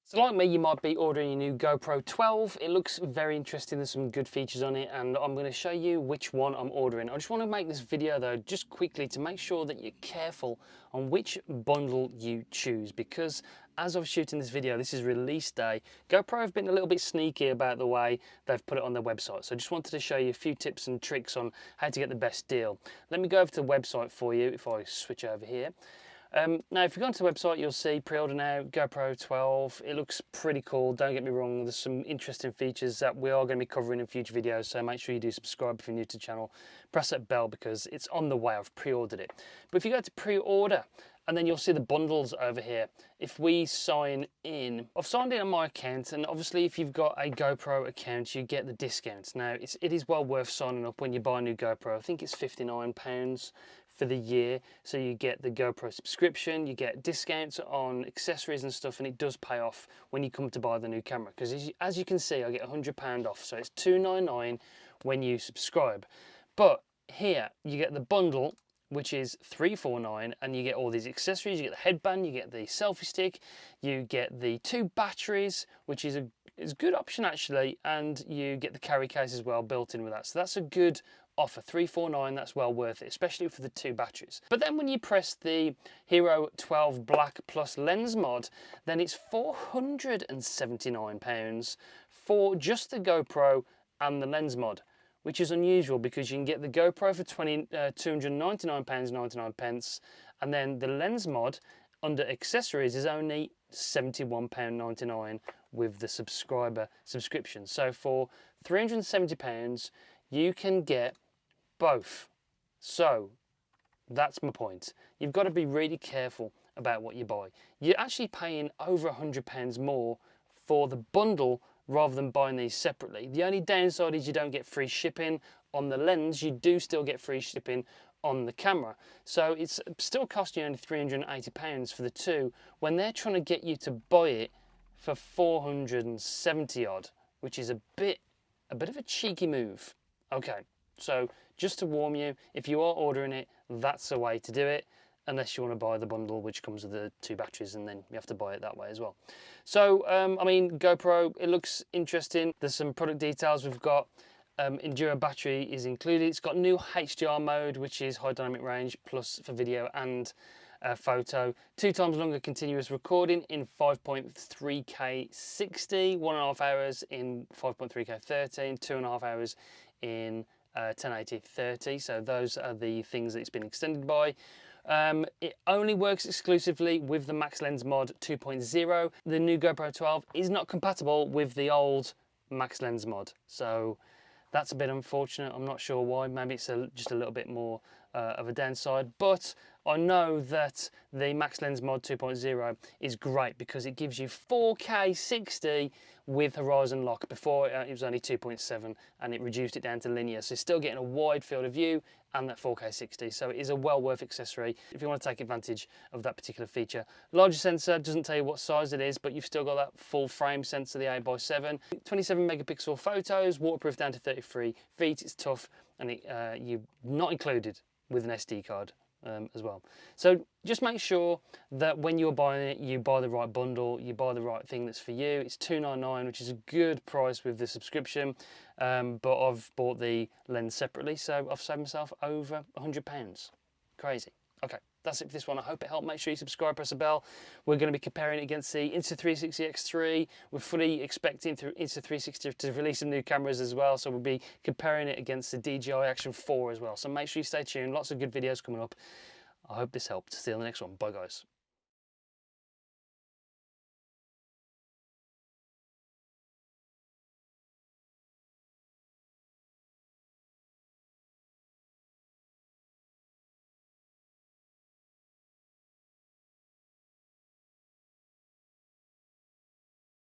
So like me, you might be ordering a new GoPro 12. It looks very interesting. There's some good features on it, and I'm going to show you which one I'm ordering. I just want to make this video though, just quickly to make sure that you're careful on which bundle you choose, because as I was shooting this video, this is release day. GoPro have been a little bit sneaky about the way they've put it on their website. So I just wanted to show you a few tips and tricks on how to get the best deal. Let me go over to the website for you if I switch over here. Now, if you go onto the website, you'll see pre-order now, GoPro 12. It looks pretty cool, don't get me wrong. There's some interesting features that we are going to be covering in future videos, so make sure you do subscribe if you're new to the channel. Press that bell because it's on the way. I've pre-ordered it. But if you go to pre-order, and then you'll see the bundles over here. If we sign in, I've signed in on my account, and obviously if you've got a GoPro account, you get the discounts. Now, it is well worth signing up when you buy a new GoPro. I think it's £59 for the year. So you get the GoPro subscription, you get discounts on accessories and stuff, and it does pay off when you come to buy the new camera. Because as you can see, I get £100 off. So it's £299 when you subscribe. But here, you get the bundle, which is $349, and you get all these accessories. You get the headband, you get the selfie stick, you get the 2 batteries, which is a good option actually, and you get the carry case as well built in with that. So that's a good offer. $349, that's well worth it, especially for the 2 batteries. But then when you press the Hero 12 Black Plus Lens mod, then it's £479 for just the GoPro and the lens mod, which is unusual because you can get the GoPro for £299.99, and then the lens mod under accessories is only £71.99 with the subscriber subscription. So for £370, you can get both. So that's my point. You've got to be really careful about what you buy. You're actually paying over £100 more for the bundle rather than buying these separately. The only downside is you don't get free shipping on the lens. You do still get free shipping on the camera. So it's still costing you only £380 for the 2 when they're trying to get you to buy it for 470 odd, which is a bit of a cheeky move. Okay, so just to warn you, if you are ordering it, that's the way to do it, unless you want to buy the bundle which comes with the 2 batteries, and then you have to buy it that way as well. So I mean, GoPro, it looks interesting. There's some product details. We've got Enduro battery is included. It's got new HDR mode, which is high dynamic range plus for video and photo. 2 times longer continuous recording in 5.3K 60, 1.5 hours in 5.3K 30, 2.5 hours in 1080 30. So those are the things that it's been extended by. It only works exclusively with the Max Lens Mod 2.0. The new GoPro 12 is not compatible with the old Max Lens Mod, so that's a bit unfortunate. I'm not sure why. Maybe it's just a little bit more of a downside, but I know that the Max Lens Mod 2.0 is great because it gives you 4K 60 with horizon lock. Before it was only 2.7 and it reduced it down to linear, so still getting a wide field of view and that 4K 60, so it is a well worth accessory if you want to take advantage of that particular feature. Larger sensor, doesn't tell you what size it is, but you've still got that full frame sensor, the 8x7. 27 megapixel photos, waterproof down to 33 feet. It's tough, and you're not included with an SD card as well. So just make sure that when you're buying it, you buy the right bundle, you buy the right thing that's for you. It's $299, which is a good price with the subscription, but I've bought the lens separately, so I've saved myself over £100. Crazy. Okay, that's it for this one. I hope it helped. Make sure you subscribe, press the bell. We're going to be comparing it against the Insta360 X3. We're fully expecting Insta360 to release some new cameras as well, so we'll be comparing it against the DJI Action 4 as well. So make sure you stay tuned. Lots of good videos coming up. I hope this helped. See you on the next one. Bye, guys.